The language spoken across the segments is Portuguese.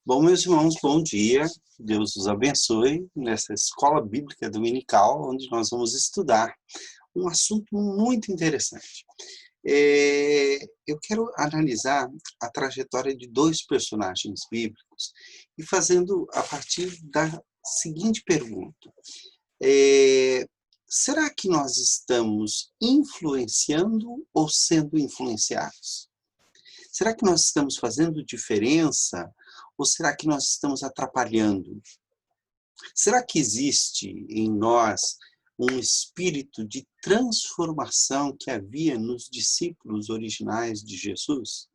Bom, meus irmãos, bom dia. Deus os abençoe nessa escola bíblica dominical, onde nós vamos estudar um assunto muito interessante. Eu quero analisar a trajetória de dois personagens bíblicos e fazendo a partir da seguinte pergunta. Será que nós estamos influenciando ou sendo influenciados? Será que nós estamos fazendo diferença ou será que nós estamos atrapalhando? Será que existe em nós um espírito de transformação que havia nos discípulos originais de Jesus?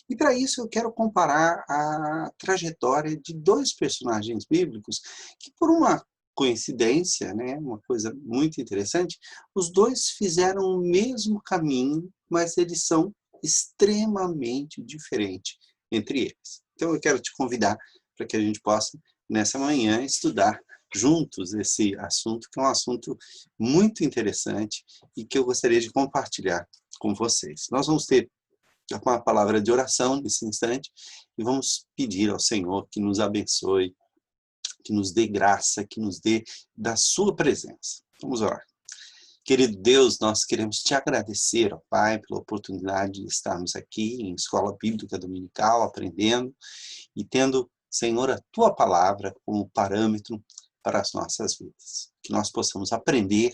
E para isso eu quero comparar a trajetória de dois personagens bíblicos que, por uma coincidência, né, uma coisa muito interessante, os dois fizeram o mesmo caminho, mas eles são extremamente diferentes entre eles. Então eu quero te convidar para que a gente possa, nessa manhã, estudar juntos esse assunto, que é um assunto muito interessante e que eu gostaria de compartilhar com vocês. Nós vamos ter uma palavra de oração nesse instante e vamos pedir ao Senhor que nos abençoe, que nos dê graça, que nos dê da sua presença. Vamos orar. Querido Deus, nós queremos te agradecer, ó Pai, pela oportunidade de estarmos aqui em Escola Bíblica Dominical, aprendendo e tendo, Senhor, a tua palavra como parâmetro para as nossas vidas. Que nós possamos aprender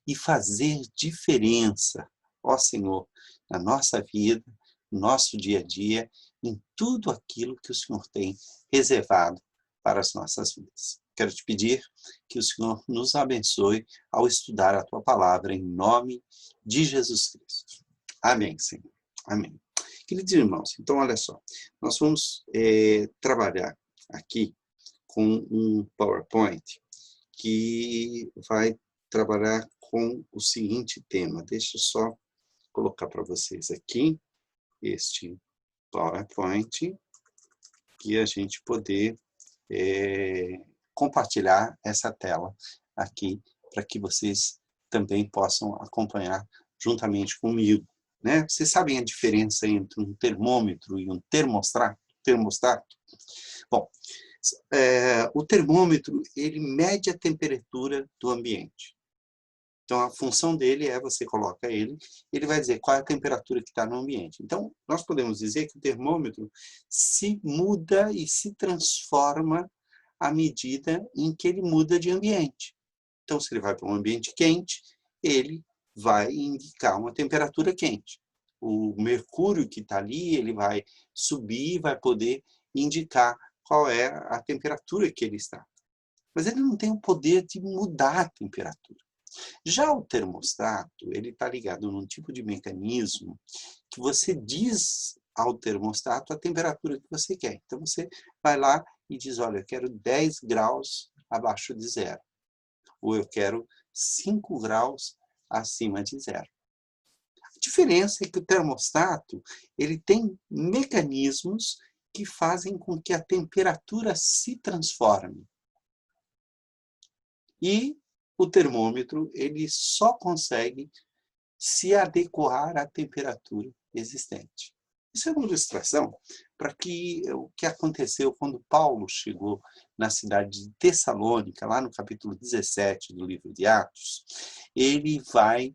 e fazer diferença, ó Senhor, na nossa vida, no nosso dia a dia, em tudo aquilo que o Senhor tem reservado para as nossas vidas. Quero te pedir que o Senhor nos abençoe ao estudar a tua palavra em nome de Jesus Cristo. Amém, Senhor. Amém. Queridos irmãos, então olha só, nós vamos trabalhar aqui com um PowerPoint que vai trabalhar com o seguinte tema. Deixa eu só colocar para vocês aqui este PowerPoint e a gente poder compartilhar essa tela aqui para que vocês também possam acompanhar juntamente comigo, né? Vocês sabem a diferença entre um termômetro e um termostato? Bom, o termômetro, ele mede a temperatura do ambiente. Então, a função dele é, você coloca ele vai dizer qual é a temperatura que está no ambiente. Então, nós podemos dizer que o termômetro se muda e se transforma à medida em que ele muda de ambiente. Então, se ele vai para um ambiente quente, ele vai indicar uma temperatura quente. O mercúrio que está ali, ele vai subir, vai poder indicar qual é a temperatura que ele está. Mas ele não tem o poder de mudar a temperatura. Já o termostato, ele está ligado num tipo de mecanismo que você diz ao termostato a temperatura que você quer. Então, você vai lá e diz, olha, eu quero 10 graus abaixo de zero. Ou eu quero 5 graus acima de zero. A diferença é que o termostato, ele tem mecanismos que fazem com que a temperatura se transforme. E o termômetro, ele só consegue se adequar à temperatura existente. Isso é uma ilustração para que o que aconteceu quando Paulo chegou na cidade de Tessalônica, lá no capítulo 17 do livro de Atos. Ele vai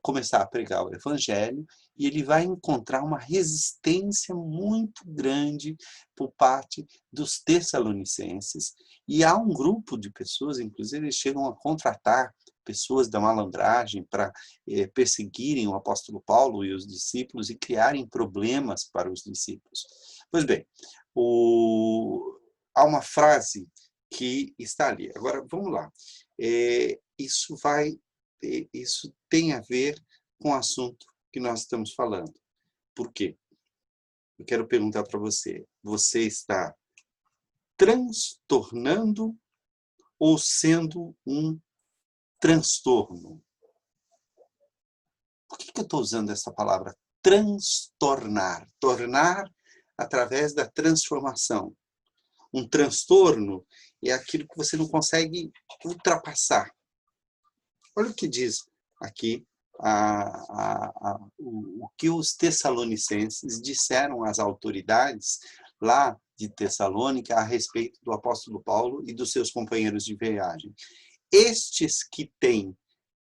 começar a pregar o evangelho e ele vai encontrar uma resistência muito grande por parte dos tessalonicenses. E há um grupo de pessoas, inclusive eles chegam a contratar pessoas da malandragem para perseguirem o apóstolo Paulo e os discípulos e criarem problemas para os discípulos. Pois bem, há uma frase que está ali. Agora, vamos lá. Isso tem a ver com o assunto que nós estamos falando. Por quê? Eu quero perguntar para você. Você está transtornando ou sendo um transtorno? Por que eu estou usando essa palavra transtornar? Tornar através da transformação. Um transtorno é aquilo que você não consegue ultrapassar. Olha o que diz aqui o que os tessalonicenses disseram às autoridades lá de Tessalônica a respeito do apóstolo Paulo e dos seus companheiros de viagem. Estes que têm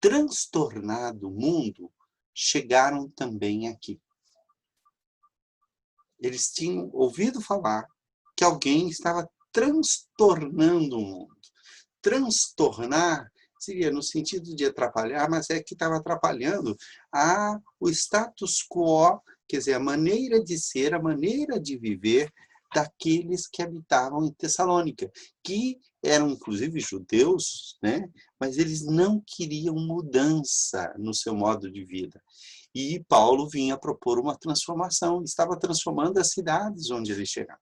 transtornado o mundo chegaram também aqui. Eles tinham ouvido falar que alguém estava transtornando o mundo. Transtornar seria no sentido de atrapalhar, mas é que estava atrapalhando o status quo, quer dizer, a maneira de ser, a maneira de viver daqueles que habitavam em Tessalônica, que eram inclusive judeus, né? Mas eles não queriam mudança no seu modo de vida. E Paulo vinha propor uma transformação, estava transformando as cidades onde ele chegava.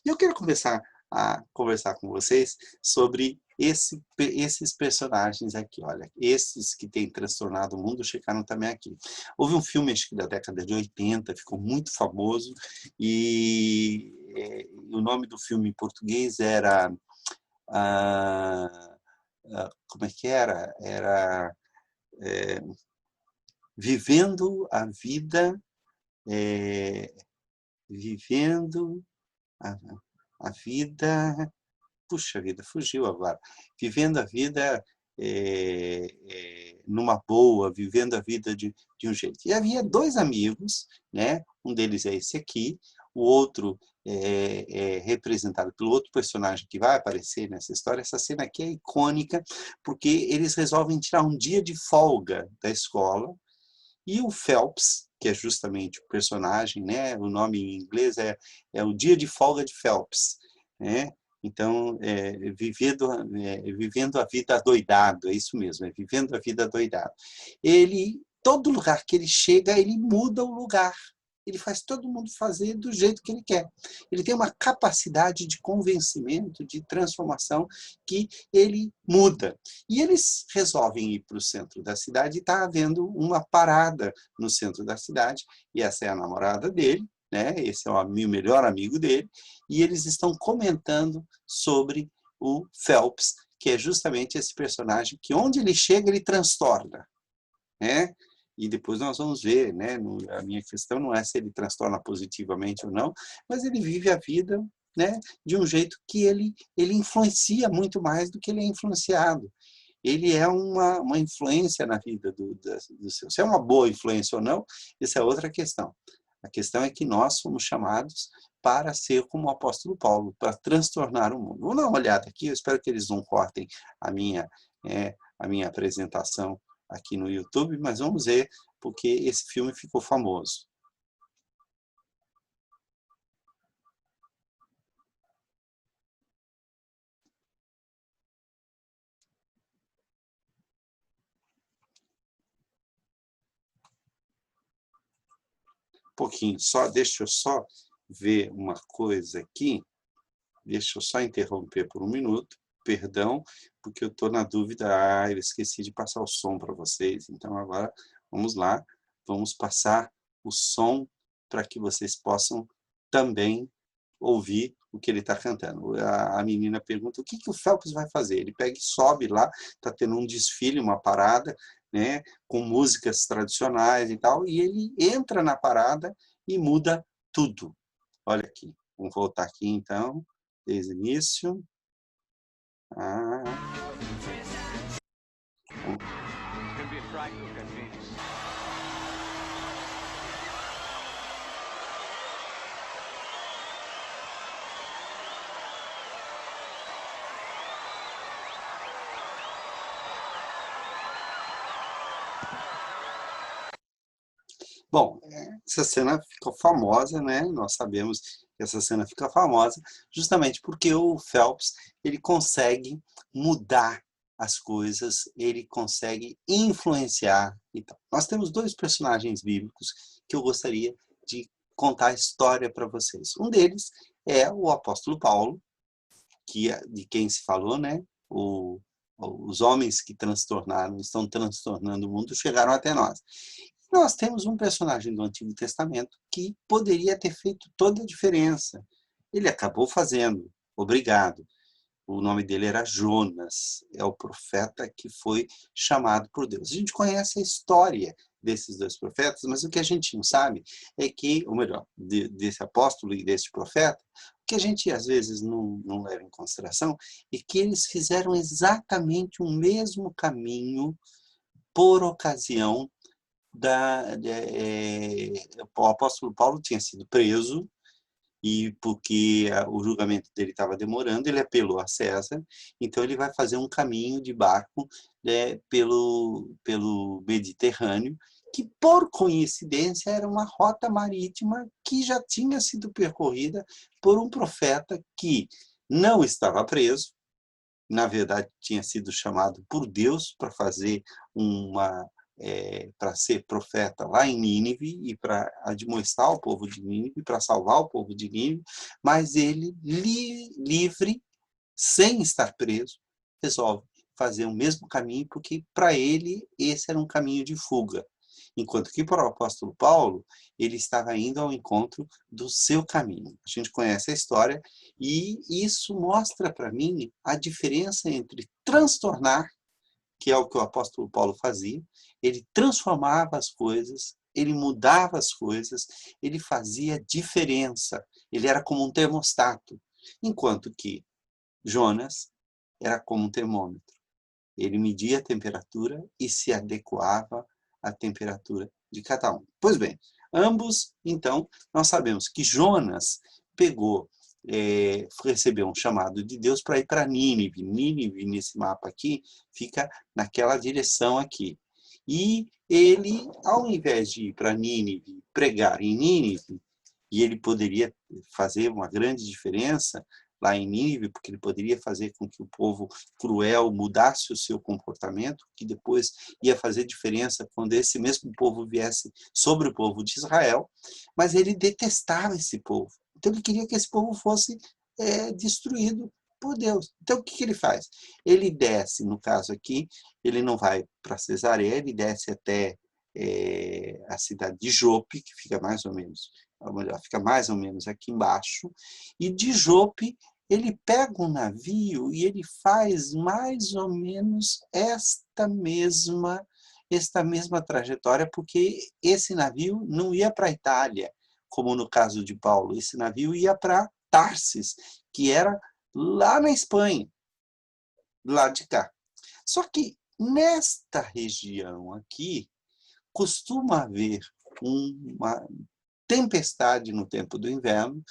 E eu quero começar a conversar com vocês sobre esses personagens aqui. Olha, esses que têm transtornado o mundo chegaram também aqui. Houve um filme, acho que da década de 80, ficou muito famoso, e o nome do filme em português era... como é que era? Era Vivendo a Vida... Vivendo a Vida... Puxa vida, fugiu agora. Vivendo a vida numa boa, vivendo a vida de um jeito. E havia dois amigos, né? Um deles é esse aqui, o outro é representado pelo outro personagem que vai aparecer nessa história. Essa cena aqui é icônica, porque eles resolvem tirar um dia de folga da escola, e o Phelps, que é justamente o personagem, né? O nome em inglês é o Dia de Folga de Phelps, né? Então, vivendo a vida adoidado, é isso mesmo, é vivendo a vida adoidado. Todo lugar que ele chega, ele muda o lugar. Ele faz todo mundo fazer do jeito que ele quer. Ele tem uma capacidade de convencimento, de transformação, que ele muda. E eles resolvem ir para o centro da cidade, e está havendo uma parada no centro da cidade, e essa é a namorada dele, né? Esse é o melhor amigo dele, e eles estão comentando sobre o Phelps, que é justamente esse personagem que onde ele chega, ele transtorna, né? E depois nós vamos ver, né? A minha questão não é se ele transtorna positivamente ou não, mas ele vive a vida, né, de um jeito que ele influencia muito mais do que ele é influenciado. Ele é uma influência na vida do seu. Se é uma boa influência ou não, essa é outra questão. A questão é que nós somos chamados para ser como o apóstolo Paulo, para transtornar o mundo. Vamos dar uma olhada aqui, eu espero que eles não cortem a minha apresentação aqui no YouTube, mas vamos ver, porque esse filme ficou famoso. Pouquinho, deixa eu só ver uma coisa aqui, deixa eu só interromper por um minuto, perdão, porque eu estou na dúvida, eu esqueci de passar o som para vocês, então agora vamos lá, vamos passar o som para que vocês possam também ouvir o que ele está cantando. A menina pergunta, o que o Phelps vai fazer? Ele pega e sobe lá, está tendo um desfile, uma parada, né, com músicas tradicionais e tal, e ele entra na parada e muda tudo. Olha aqui, vamos voltar aqui então, desde o início. Bom, essa cena ficou famosa, né? Nós sabemos que essa cena fica famosa justamente porque o Phelps, ele consegue mudar as coisas, ele consegue influenciar. Então, nós temos dois personagens bíblicos que eu gostaria de contar a história para vocês. Um deles é o apóstolo Paulo, de quem se falou, né? Os homens que estão transtornando o mundo, chegaram até nós. Nós temos um personagem do Antigo Testamento que poderia ter feito toda a diferença. Ele acabou fazendo, obrigado. O nome dele era Jonas, é o profeta que foi chamado por Deus. A gente conhece a história desses dois profetas, mas o que a gente não sabe é que, ou melhor, desse apóstolo e desse profeta, o que a gente às vezes não leva em consideração é que eles fizeram exatamente o mesmo caminho por ocasião o apóstolo Paulo tinha sido preso, e porque o julgamento dele estava demorando, ele apelou a César, então ele vai fazer um caminho de barco, né, pelo Mediterrâneo, que por coincidência era uma rota marítima que já tinha sido percorrida por um profeta que não estava preso, na verdade tinha sido chamado por Deus para fazer para ser profeta lá em Nínive e para admoestar o povo de Nínive, para salvar o povo de Nínive, mas ele, livre, sem estar preso, resolve fazer o mesmo caminho, porque para ele esse era um caminho de fuga. Enquanto que para o apóstolo Paulo, ele estava indo ao encontro do seu caminho. A gente conhece a história e isso mostra para mim a diferença entre transtornar, que é o que o apóstolo Paulo fazia, ele transformava as coisas, ele mudava as coisas, ele fazia diferença, ele era como um termostato, enquanto que Jonas era como um termômetro. Ele media a temperatura e se adequava à temperatura de cada um. Pois bem, ambos, então, nós sabemos que Jonas recebeu um chamado de Deus para ir para Nínive. Nínive, nesse mapa aqui, fica naquela direção aqui. E ele, ao invés de ir para Nínive, pregar em Nínive, e ele poderia fazer uma grande diferença lá em Nínive, porque ele poderia fazer com que o povo cruel mudasse o seu comportamento, que depois ia fazer diferença quando esse mesmo povo viesse sobre o povo de Israel, mas ele detestava esse povo. Então ele queria que esse povo fosse destruído por Deus. Então o que ele faz? Ele desce, no caso aqui, ele não vai para Cesareia, ele desce até a cidade de Jope, que fica mais ou menos, ou melhor, fica mais ou menos aqui embaixo, e de Jope ele pega um navio e ele faz mais ou menos esta mesma trajetória, porque esse navio não ia para a Itália, como no caso de Paulo, esse navio ia para Tarsis, que era lá na Espanha, lá de cá. Só que nesta região aqui, costuma haver uma tempestade no tempo do inverno,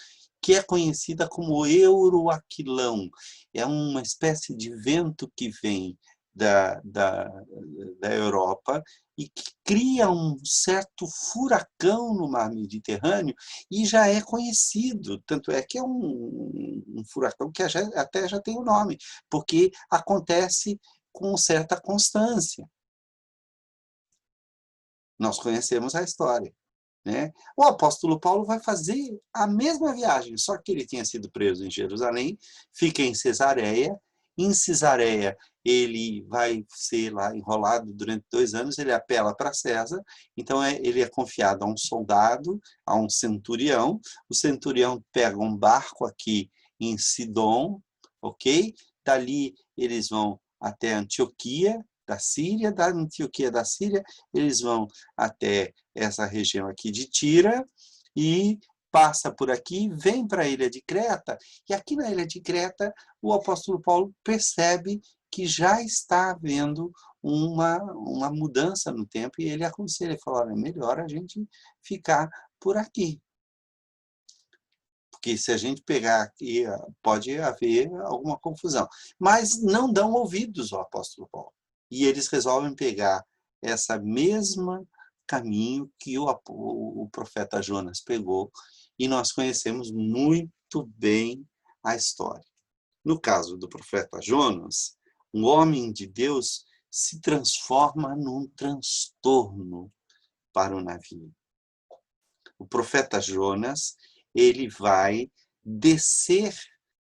que é conhecida como euroaquilão. É uma espécie de vento que vem da Europa e que cria um certo furacão no mar Mediterrâneo e já é conhecido. Tanto é que é um furacão que até já tem o nome, porque acontece com certa constância. Nós conhecemos a história, né? O apóstolo Paulo vai fazer a mesma viagem, só que ele tinha sido preso em Jerusalém, fica em Cesareia. Em Cesareia, ele vai ser lá enrolado durante 2 anos, ele apela para César, então ele é confiado a um soldado, a um centurião. O centurião pega um barco aqui em Sidom, ok? Dali eles vão até Antioquia, da Antioquia da Síria, eles vão até essa região aqui de Tira e passa por aqui, vem para a ilha de Creta, e aqui na ilha de Creta o apóstolo Paulo percebe que já está havendo uma mudança no tempo e ele aconselha, ele fala, é melhor a gente ficar por aqui. Porque se a gente pegar aqui, pode haver alguma confusão. Mas não dão ouvidos ao apóstolo Paulo. E eles resolvem pegar essa mesma caminho que o profeta Jonas pegou, e nós conhecemos muito bem a história. No caso do profeta Jonas, um homem de Deus se transforma num transtorno para o navio. O profeta Jonas, ele vai descer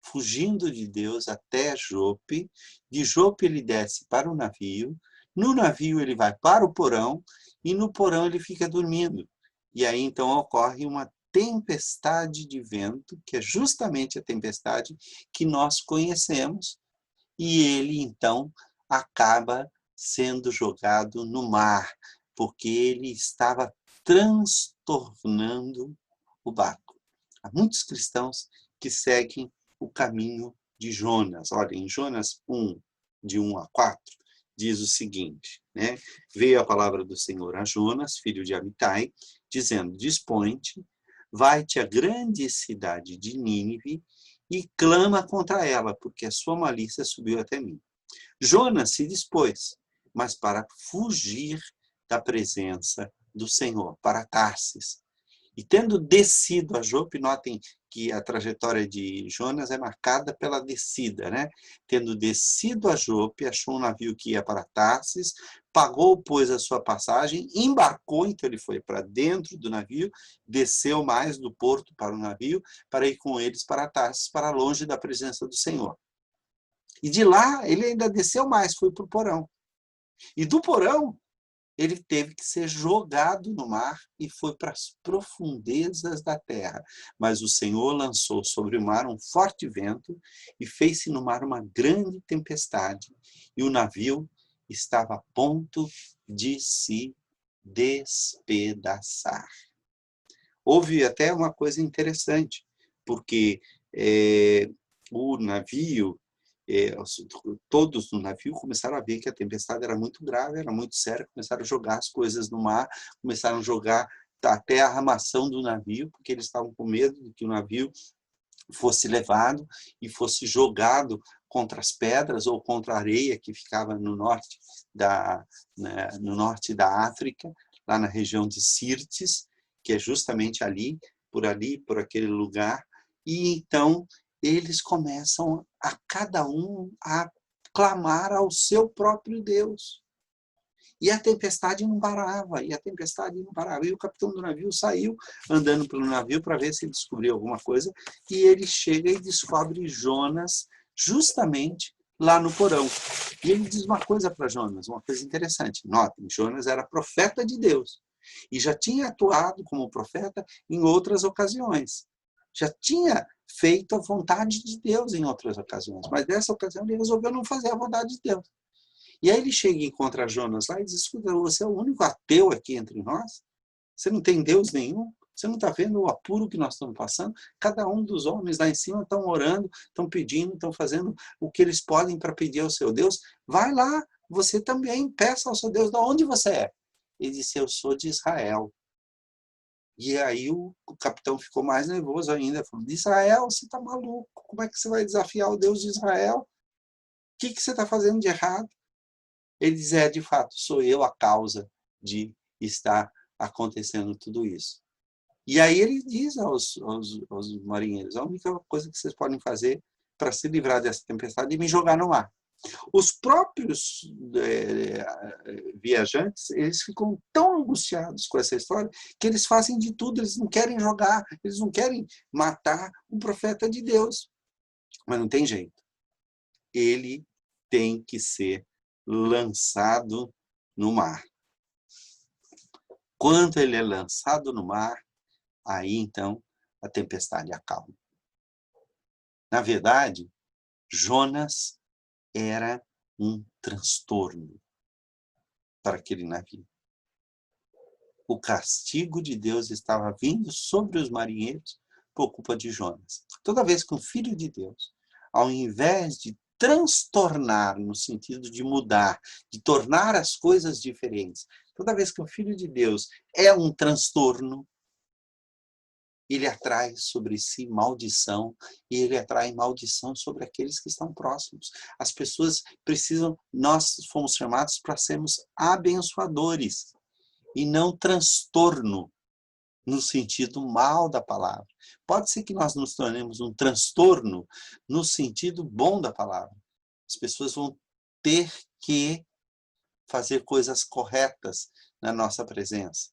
fugindo de Deus até Jope. De Jope ele desce para o navio. No navio ele vai para o porão e no porão ele fica dormindo. E aí então ocorre uma tempestade de vento, que é justamente a tempestade que nós conhecemos, e ele então acaba sendo jogado no mar, porque ele estava transtornando o barco. Há muitos cristãos que seguem o caminho de Jonas. Olha, em Jonas 1, de 1 a 4, diz o seguinte, né? Veio a palavra do Senhor a Jonas, filho de Amitai, dizendo, dispõe-te, vai-te à grande cidade de Nínive e clama contra ela, porque a sua malícia subiu até mim. Jonas se dispôs, mas para fugir da presença do Senhor, para Tarsis. E tendo descido a Jope, notem que a trajetória de Jonas é marcada pela descida, né? Tendo descido a Jope, achou um navio que ia para Tarsis, pagou, pois, a sua passagem, embarcou, então ele foi para dentro do navio, desceu mais do porto para o navio, para ir com eles para Tarsis, para longe da presença do Senhor. E de lá, ele ainda desceu mais, foi para o porão. E do porão, ele teve que ser jogado no mar e foi para as profundezas da terra. Mas o Senhor lançou sobre o mar um forte vento e fez-se no mar uma grande tempestade. E o navio estava a ponto de se despedaçar. Houve até uma coisa interessante, porque o navio, todos no navio começaram a ver que a tempestade era muito grave, era muito séria, começaram a jogar as coisas no mar, começaram a jogar até a armação do navio, porque eles estavam com medo de que o navio fosse levado e fosse jogado contra as pedras ou contra a areia que ficava no norte no norte da África, lá na região de Sirtis, que é justamente ali, por aquele lugar. E então eles começam a cada um a clamar ao seu próprio Deus. E a tempestade não parava, e a tempestade não parava. E o capitão do navio saiu andando pelo navio para ver se ele descobriu alguma coisa, e ele chega e descobre Jonas justamente lá no porão. E ele diz uma coisa para Jonas, uma coisa interessante. Notem, Jonas era profeta de Deus, e já tinha atuado como profeta em outras ocasiões. Já tinha feito a vontade de Deus em outras ocasiões, mas dessa ocasião ele resolveu não fazer a vontade de Deus. E aí ele chega e encontra Jonas lá e diz, escuta, você é o único ateu aqui entre nós? Você não tem Deus nenhum? Você não está vendo o apuro que nós estamos passando? Cada um dos homens lá em cima estão orando, estão pedindo, estão fazendo o que eles podem para pedir ao seu Deus. Vai lá, você também, peça ao seu Deus, de onde você é? Ele disse, eu sou de Israel. E aí o capitão ficou mais nervoso ainda, falou, de Israel, você está maluco, como é que você vai desafiar o Deus de Israel? O que você está fazendo de errado? Ele diz, de fato, sou eu a causa de estar acontecendo tudo isso. E aí ele diz aos marinheiros, a única coisa que vocês podem fazer para se livrar dessa tempestade é me jogar no mar. Os próprios viajantes, eles ficam tão angustiados com essa história que eles fazem de tudo, eles não querem jogar, eles não querem matar um profeta de Deus. Mas não tem jeito. Ele tem que ser lançado no mar. Quando ele é lançado no mar, aí então a tempestade acalma. Na verdade, Jonas era um transtorno para aquele navio. O castigo de Deus estava vindo sobre os marinheiros por culpa de Jonas. Toda vez que um filho de Deus, ao invés de transtornar, no sentido de mudar, de tornar as coisas diferentes, toda vez que um filho de Deus é um transtorno, ele atrai sobre si maldição, e ele atrai maldição sobre aqueles que estão próximos. As pessoas precisam, nós fomos chamados para sermos abençoadores, e não transtorno, no sentido mal da palavra. Pode ser que nós nos tornemos um transtorno no sentido bom da palavra. As pessoas vão ter que fazer coisas corretas na nossa presença.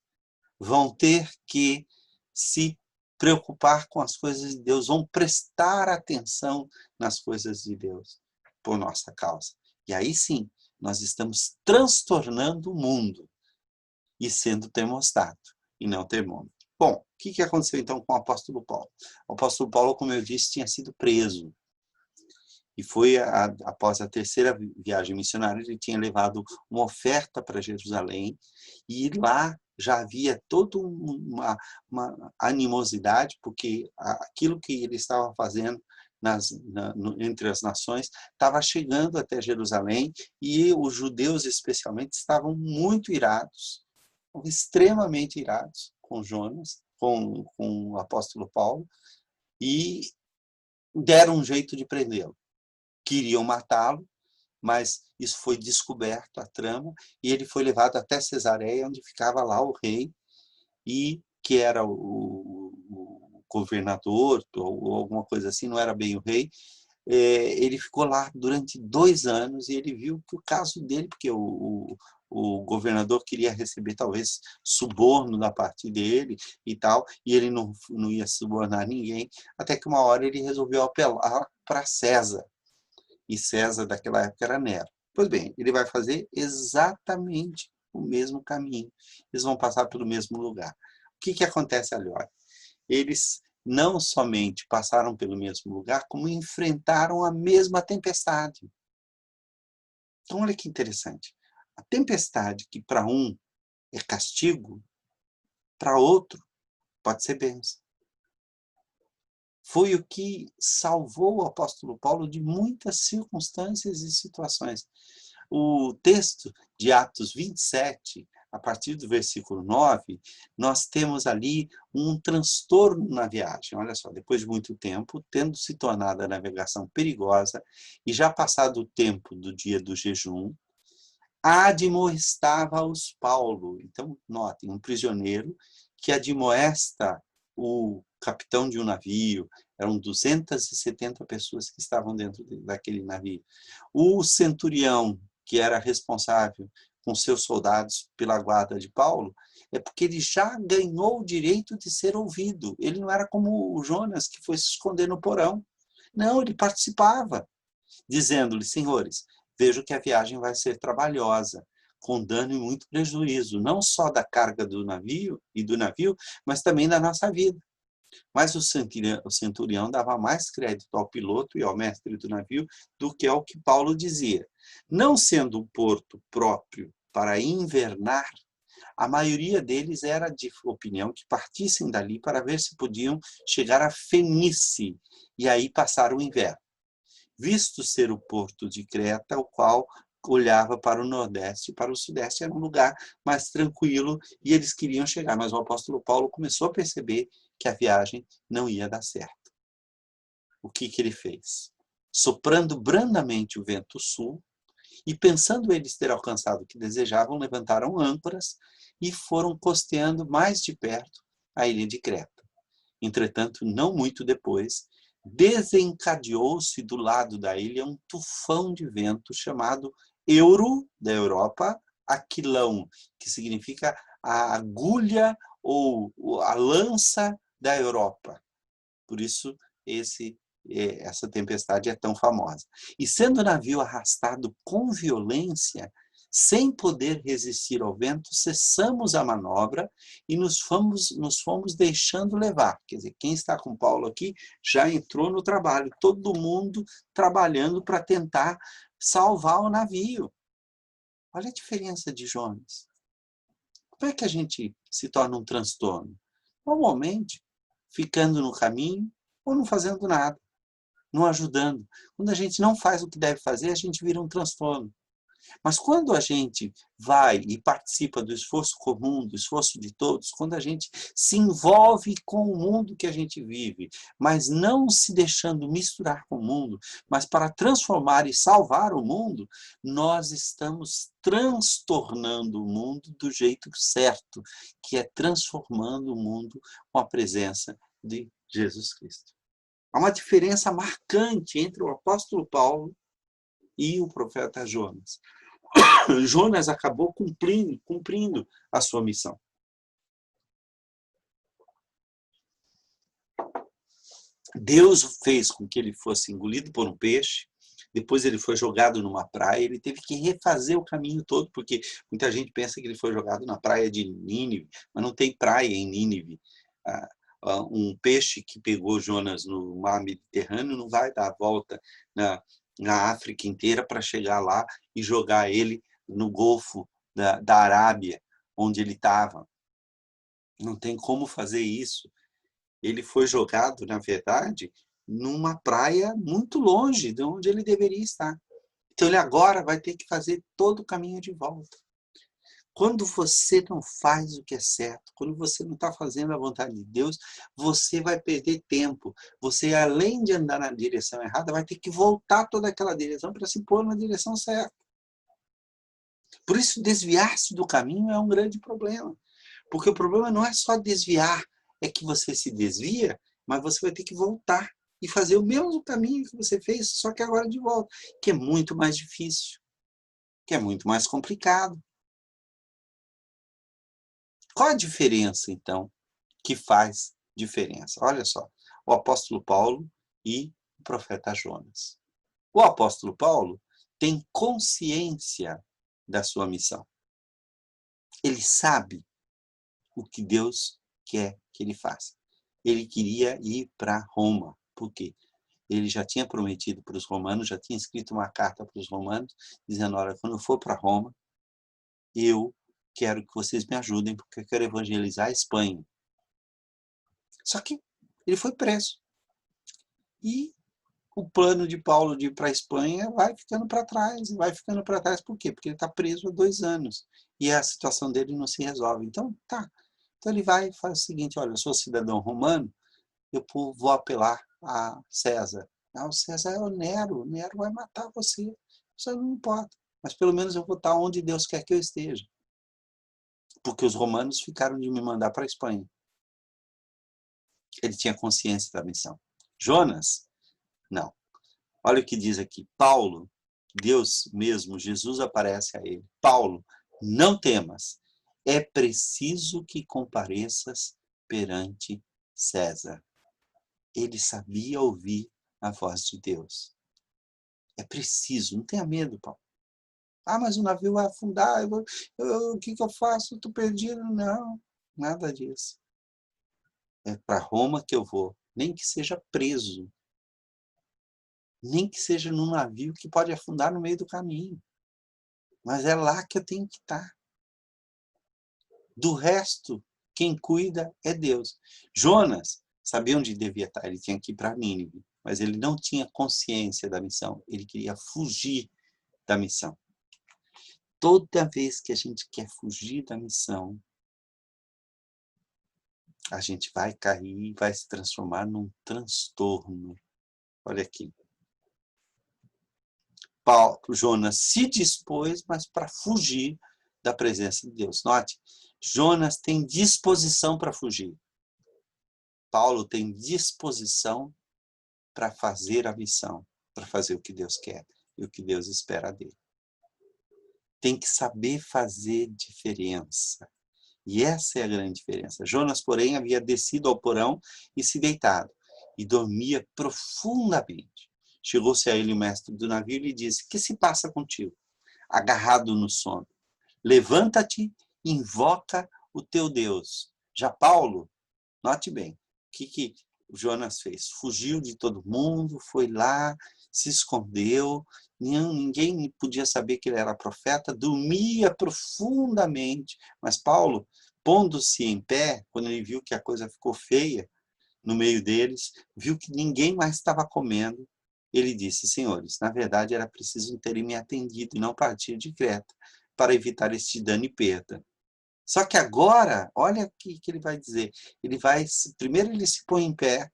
Vão ter que se preocupar com as coisas de Deus, vão prestar atenção nas coisas de Deus por nossa causa. E aí sim, nós estamos transtornando o mundo e sendo termostato e não termômetro. Bom, o que aconteceu então com o apóstolo Paulo? O apóstolo Paulo, como eu disse, tinha sido preso. E foi, após a terceira viagem missionária, ele tinha levado uma oferta para Jerusalém, e lá já havia toda uma animosidade, porque aquilo que ele estava fazendo entre as nações estava chegando até Jerusalém, e os judeus especialmente estavam muito irados, extremamente irados com Jonas, com o apóstolo Paulo, e deram um jeito de prendê-lo. Queriam matá-lo, mas isso foi descoberto, a trama, e ele foi levado até Cesareia, onde ficava lá o rei, e que era o governador, ou alguma coisa assim, não era bem o rei. Ele ficou lá durante 2 anos, e ele viu que o caso dele, porque o governador queria receber talvez suborno da parte dele e tal, e ele não ia subornar ninguém, até que uma hora ele resolveu apelar para César, e César daquela época era Nero. Pois bem, ele vai fazer exatamente o mesmo caminho, eles vão passar pelo mesmo lugar. O que acontece ali? Olha, eles não somente passaram pelo mesmo lugar, como enfrentaram a mesma tempestade. Então, olha que interessante. A tempestade que para um é castigo, para outro pode ser bênção. Foi o que salvou o apóstolo Paulo de muitas circunstâncias e situações. O texto de Atos 27, a partir do versículo 9, nós temos ali um transtorno na viagem. Olha só, depois de muito tempo, tendo se tornado a navegação perigosa e já passado o tempo do dia do jejum, admoestava-os Paulo. Então, notem, um prisioneiro que admoesta o capitão de um navio. Eram 270 pessoas que estavam dentro daquele navio. O centurião, que era responsável com seus soldados pela guarda de Paulo, é porque ele já ganhou o direito de ser ouvido. Ele não era como o Jonas, que foi se esconder no porão. Não, ele participava, dizendo-lhe: senhores, vejo que a viagem vai ser trabalhosa, com dano e muito prejuízo, não só da carga do navio, mas também da nossa vida. Mas o centurião dava mais crédito ao piloto e ao mestre do navio do que ao que Paulo dizia. Não sendo o porto próprio para invernar, a maioria deles era de opinião que partissem dali para ver se podiam chegar a Fenice e aí passar o inverno, visto ser o porto de Creta, o qual olhava para o nordeste e para o sudeste, era um lugar mais tranquilo, e eles queriam chegar, mas o apóstolo Paulo começou a perceber que a viagem não ia dar certo. O que ele fez? Soprando brandamente o vento sul, e pensando eles ter alcançado o que desejavam, levantaram âncoras e foram costeando mais de perto a ilha de Creta. Entretanto, não muito depois, desencadeou-se do lado da ilha um tufão de vento chamado Euro, da Europa, Aquilão, que significa a agulha ou a lança da Europa. Por isso, essa tempestade é tão famosa. E sendo o navio arrastado com violência, sem poder resistir ao vento, cessamos a manobra e nos fomos deixando levar. Quer dizer, quem está com Paulo aqui já entrou no trabalho, todo mundo trabalhando para tentar salvar o navio. Olha a diferença de Jonas. Como é que a gente se torna um transtorno? Normalmente, ficando no caminho ou não fazendo nada, não ajudando. Quando a gente não faz o que deve fazer, a gente vira um transtorno. Mas quando a gente vai e participa do esforço comum, do esforço de todos, quando a gente se envolve com o mundo que a gente vive, mas não se deixando misturar com o mundo, mas para transformar e salvar o mundo, nós estamos transtornando o mundo do jeito certo, que é transformando o mundo com a presença de Jesus Cristo. Há uma diferença marcante entre o apóstolo Paulo e o profeta Jonas. Jonas acabou cumprindo a sua missão. Deus fez com que ele fosse engolido por um peixe, depois ele foi jogado numa praia, ele teve que refazer o caminho todo, porque muita gente pensa que ele foi jogado na praia de Nínive, mas não tem praia em Nínive. Um peixe que pegou Jonas no mar Mediterrâneo não vai dar a volta na África inteira para chegar lá e jogar ele no Golfo da Arábia, onde ele estava. Não tem como fazer isso. Ele foi jogado, na verdade, numa praia muito longe de onde ele deveria estar. Então ele agora vai ter que fazer todo o caminho de volta. Quando você não faz o que é certo, quando você não está fazendo a vontade de Deus, você vai perder tempo. Você, além de andar na direção errada, vai ter que voltar toda aquela direção para se pôr na direção certa. Por isso, desviar-se do caminho é um grande problema. Porque o problema não é só desviar, é que você se desvia, mas você vai ter que voltar e fazer o mesmo caminho que você fez, só que agora de volta, que é muito mais difícil, que é muito mais complicado. Qual a diferença, então, que faz diferença? Olha só, o apóstolo Paulo e o profeta Jonas. O apóstolo Paulo tem consciência da sua missão. Ele sabe o que Deus quer que ele faça. Ele queria ir para Roma. Por quê? Ele já tinha prometido para os romanos, já tinha escrito uma carta para os romanos, dizendo, olha, quando eu for para Roma, eu quero que vocês me ajudem, porque eu quero evangelizar a Espanha. Só que ele foi preso. E o plano de Paulo de ir para a Espanha vai ficando para trás. Vai ficando para trás por quê? Porque ele está preso há 2 anos. E a situação dele não se resolve. Então, tá. Então ele vai e faz o seguinte, olha, eu sou cidadão romano, eu vou apelar a César. Ah, o César é o Nero vai matar você. Isso não importa. Mas pelo menos eu vou estar onde Deus quer que eu esteja. Porque os romanos ficaram de me mandar para a Espanha. Ele tinha consciência da missão. Jonas, não. Olha o que diz aqui. Paulo, Deus mesmo, Jesus aparece a ele. Paulo, não temas. É preciso que compareças perante César. Ele sabia ouvir a voz de Deus. É preciso, não tenha medo, Paulo. Ah, mas o navio vai afundar, o que eu faço? Estou perdido. Não, nada disso. É para Roma que eu vou, nem que seja preso. Nem que seja num navio que pode afundar no meio do caminho. Mas é lá que eu tenho que estar. Do resto, quem cuida é Deus. Jonas sabia onde devia estar, ele tinha que ir para Nínive, mas ele não tinha consciência da missão, ele queria fugir da missão. Toda vez que a gente quer fugir da missão, a gente vai cair e vai se transformar num transtorno. Olha aqui. Jonas se dispôs, mas para fugir da presença de Deus. Note, Jonas tem disposição para fugir. Paulo tem disposição para fazer a missão, para fazer o que Deus quer e o que Deus espera dele. Tem que saber fazer diferença. E essa é a grande diferença. Jonas, porém, havia descido ao porão e se deitado, e dormia profundamente. Chegou-se a ele o mestre do navio e lhe disse, que se passa contigo? Agarrado no sono. Levanta-te, invoca o teu Deus. Já Paulo, note bem, o que Jonas fez? Fugiu de todo mundo, foi lá, se escondeu, ninguém podia saber que ele era profeta, dormia profundamente. Mas Paulo, pondo-se em pé, quando ele viu que a coisa ficou feia no meio deles, viu que ninguém mais estava comendo, ele disse, senhores, na verdade era preciso terem me atendido e não partir de Creta, para evitar este dano e perda. Só que agora, olha o que ele vai dizer. Primeiro ele se põe em pé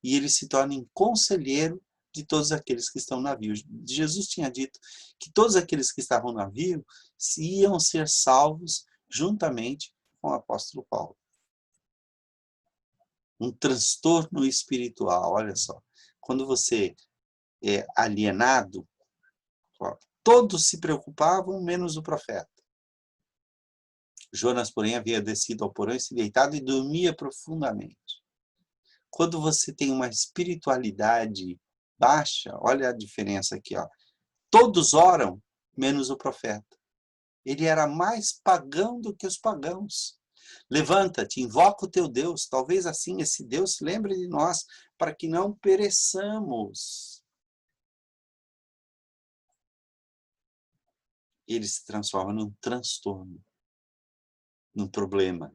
e ele se torna em conselheiro de todos aqueles que estão no navio. Jesus tinha dito que todos aqueles que estavam no navio iam ser salvos juntamente com o apóstolo Paulo. Um transtorno espiritual, olha só. Quando você é alienado, todos se preocupavam, menos o profeta. Jonas, porém, havia descido ao porão e se deitado e dormia profundamente. Quando você tem uma espiritualidade baixa, olha a diferença aqui, ó. Todos oram, menos o profeta. Ele era mais pagão do que os pagãos. Levanta-te, invoca o teu Deus. Talvez assim esse Deus se lembre de nós, para que não pereçamos. Ele se transforma num transtorno, num problema.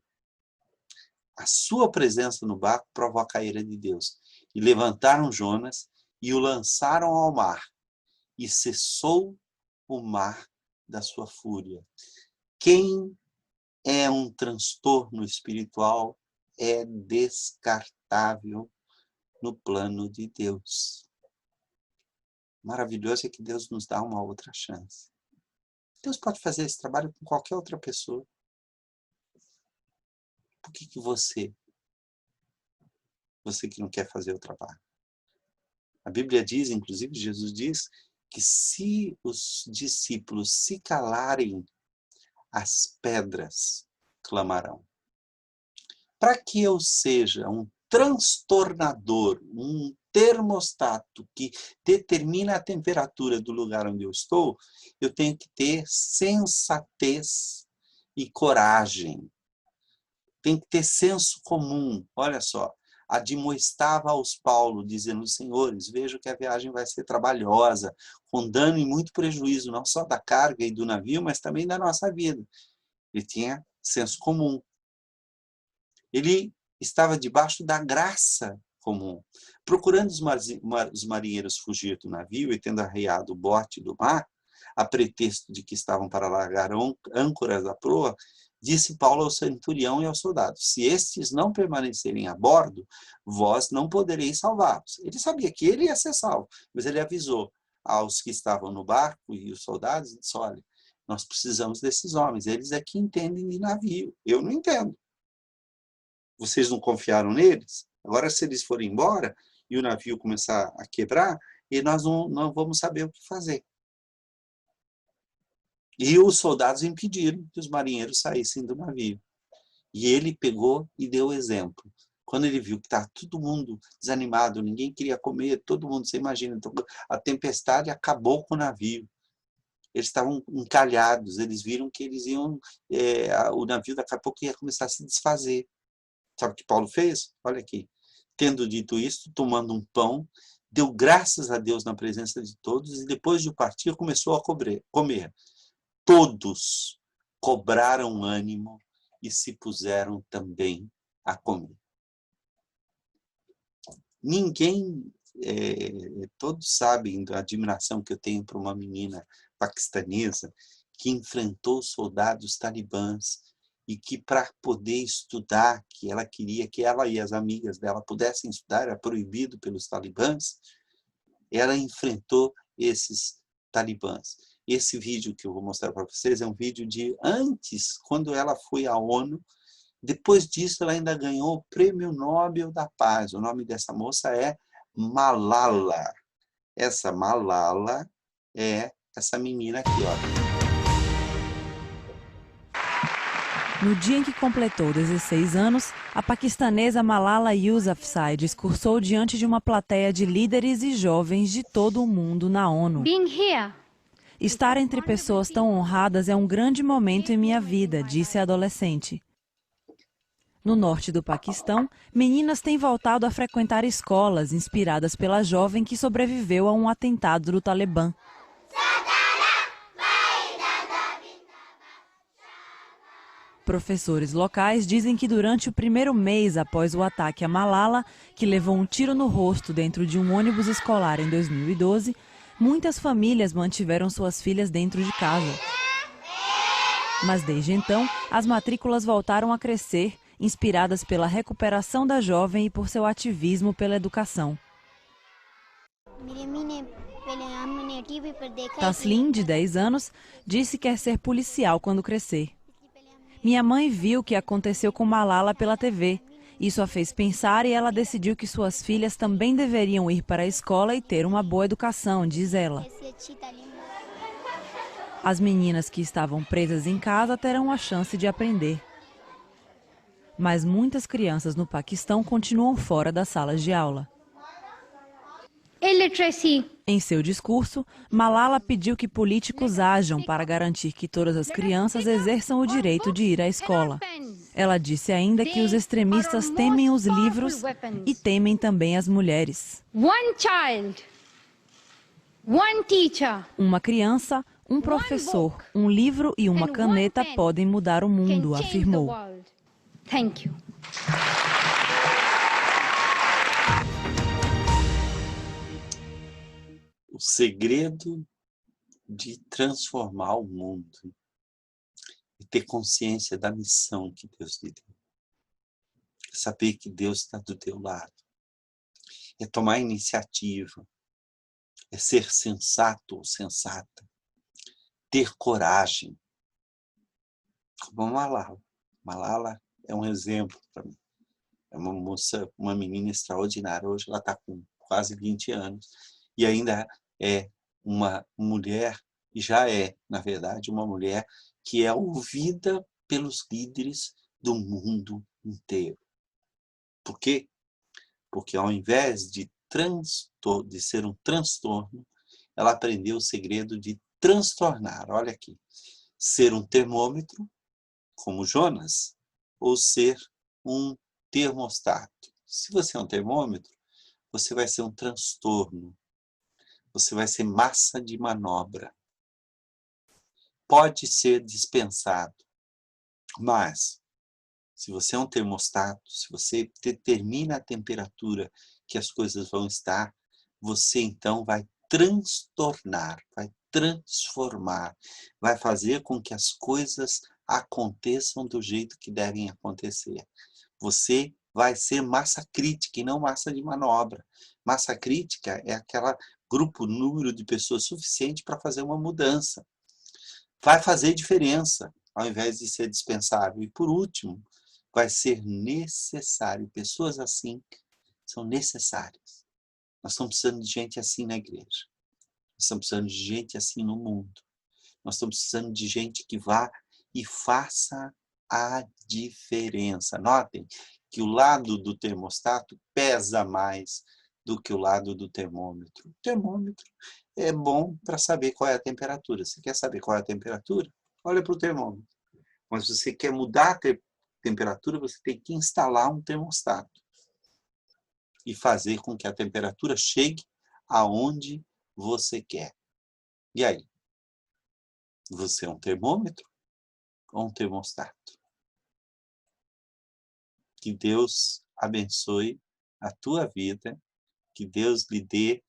A sua presença no barco provoca a ira de Deus. E levantaram Jonas e o lançaram ao mar. E cessou o mar da sua fúria. Quem é um transtorno espiritual é descartável no plano de Deus. Maravilhoso é que Deus nos dá uma outra chance. Deus pode fazer esse trabalho com qualquer outra pessoa. Por que você que não quer fazer o trabalho? A Bíblia diz, inclusive Jesus diz, que se os discípulos se calarem, as pedras clamarão. Para que eu seja um transtornador, um termostato que determina a temperatura do lugar onde eu estou, eu tenho que ter sensatez e coragem. Tem que ter senso comum. Olha só, admoestava aos Paulo, dizendo: senhores, vejo que a viagem vai ser trabalhosa, com dano e muito prejuízo, não só da carga e do navio, mas também da nossa vida. Ele tinha senso comum. Ele estava debaixo da graça comum. Procurando os marinheiros fugir do navio e tendo arriado o bote do mar, a pretexto de que estavam para largar âncoras da proa, disse Paulo ao centurião e aos soldados: se estes não permanecerem a bordo, vós não podereis salvá-los. Ele sabia que ele ia ser salvo, mas ele avisou aos que estavam no barco e os soldados, disse: olha, nós precisamos desses homens, eles é que entendem de navio, eu não entendo. Vocês não confiaram neles? Agora, se eles forem embora e o navio começar a quebrar, e nós não vamos saber o que fazer. E os soldados impediram que os marinheiros saíssem do navio. E ele pegou e deu exemplo. Quando ele viu que estava todo mundo desanimado, ninguém queria comer, todo mundo, você imagina, a tempestade acabou com o navio. Eles estavam encalhados, eles viram que eles iam, o navio daqui a pouco ia começar a se desfazer. Sabe o que Paulo fez? Olha aqui. Tendo dito isto, tomando um pão, deu graças a Deus na presença de todos e depois de partir começou a comer. Todos cobraram ânimo e se puseram também a comer. Ninguém, todos sabem da admiração que eu tenho por uma menina paquistanesa que enfrentou soldados talibãs e que, para poder estudar, que ela queria que ela e as amigas dela pudessem estudar, era proibido pelos talibãs, ela enfrentou esses talibãs. Esse vídeo que eu vou mostrar para vocês é um vídeo de antes, quando ela foi à ONU. Depois disso, ela ainda ganhou o Prêmio Nobel da Paz. O nome dessa moça é Malala. Essa Malala é essa menina aqui, ó. No dia em que completou 16 anos, a paquistanesa Malala Yousafzai discursou diante de uma plateia de líderes e jovens de todo o mundo na ONU. Estar entre pessoas tão honradas é um grande momento em minha vida, disse a adolescente. No norte do Paquistão, meninas têm voltado a frequentar escolas inspiradas pela jovem que sobreviveu a um atentado do Talibã. Professores locais dizem que durante o primeiro mês após o ataque a Malala, que levou um tiro no rosto dentro de um ônibus escolar em 2012, muitas famílias mantiveram suas filhas dentro de casa. Mas desde então, as matrículas voltaram a crescer, inspiradas pela recuperação da jovem e por seu ativismo pela educação. Taslim, de 10 anos, disse que quer ser policial quando crescer. Minha mãe viu o que aconteceu com Malala pela TV. Isso a fez pensar e ela decidiu que suas filhas também deveriam ir para a escola e ter uma boa educação, diz ela. As meninas que estavam presas em casa terão a chance de aprender. Mas muitas crianças no Paquistão continuam fora das salas de aula. Em seu discurso, Malala pediu que políticos ajam para garantir que todas as crianças exerçam o direito de ir à escola. Ela disse ainda que os extremistas temem os livros e temem também as mulheres. Uma criança, um professor, um livro e uma caneta podem mudar o mundo, afirmou. O segredo de transformar o mundo e ter consciência da missão que Deus lhe deu. Saber que Deus está do teu lado. É tomar iniciativa. É ser sensato ou sensata. Ter coragem. Como a Malala. Malala é um exemplo para mim. É uma moça, uma menina extraordinária. Hoje ela está com quase 20 anos. E ainda é uma mulher, e já é, na verdade, uma mulher que é ouvida pelos líderes do mundo inteiro. Por quê? Porque ao invés de ser um transtorno, ela aprendeu o segredo de transtornar. Olha aqui. Ser um termômetro, como Jonas, ou ser um termostato. Se você é um termômetro, você vai ser um transtorno. Você vai ser massa de manobra. Pode ser dispensado, mas se você é um termostato, se você determina a temperatura que as coisas vão estar, você então vai transtornar, vai transformar, vai fazer com que as coisas aconteçam do jeito que devem acontecer. Você vai ser massa crítica e não massa de manobra. Massa crítica é aquele número de pessoas suficiente para fazer uma mudança. Vai fazer diferença, ao invés de ser dispensável. E por último, vai ser necessário. Pessoas assim são necessárias. Nós estamos precisando de gente assim na igreja. Nós estamos precisando de gente assim no mundo. Nós estamos precisando de gente que vá e faça a diferença. Notem que o lado do termostato pesa mais do que o lado do termômetro. O termômetro é bom para saber qual é a temperatura. Você quer saber qual é a temperatura? Olha para o termômetro. Mas se você quer mudar a temperatura, você tem que instalar um termostato e fazer com que a temperatura chegue aonde você quer. E aí? Você é um termômetro ou um termostato? Que Deus abençoe a tua vida, que Deus lhe dê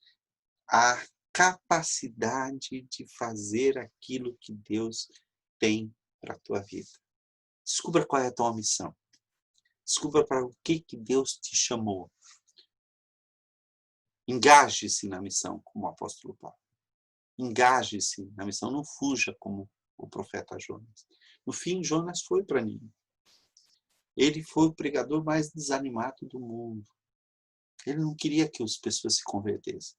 a capacidade de fazer aquilo que Deus tem para a tua vida. Descubra qual é a tua missão. Descubra para o que Deus te chamou. Engaje-se na missão, como o apóstolo Paulo. Engaje-se na missão, não fuja como o profeta Jonas. No fim, Jonas foi para Nínive. Ele foi o pregador mais desanimado do mundo. Ele não queria que as pessoas se convertessem.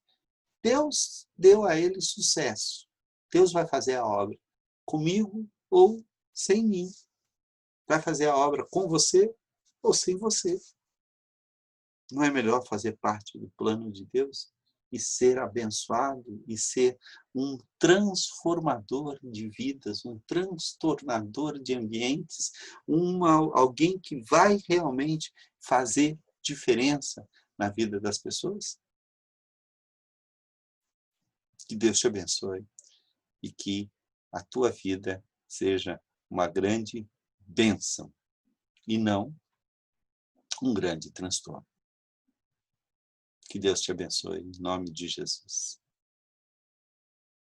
Deus deu a ele sucesso. Deus vai fazer a obra comigo ou sem mim. Vai fazer a obra com você ou sem você. Não é melhor fazer parte do plano de Deus e ser abençoado e ser um transformador de vidas, um transtornador de ambientes, alguém que vai realmente fazer diferença na vida das pessoas? Que Deus te abençoe e que a tua vida seja uma grande bênção e não um grande transtorno. Que Deus te abençoe, em nome de Jesus.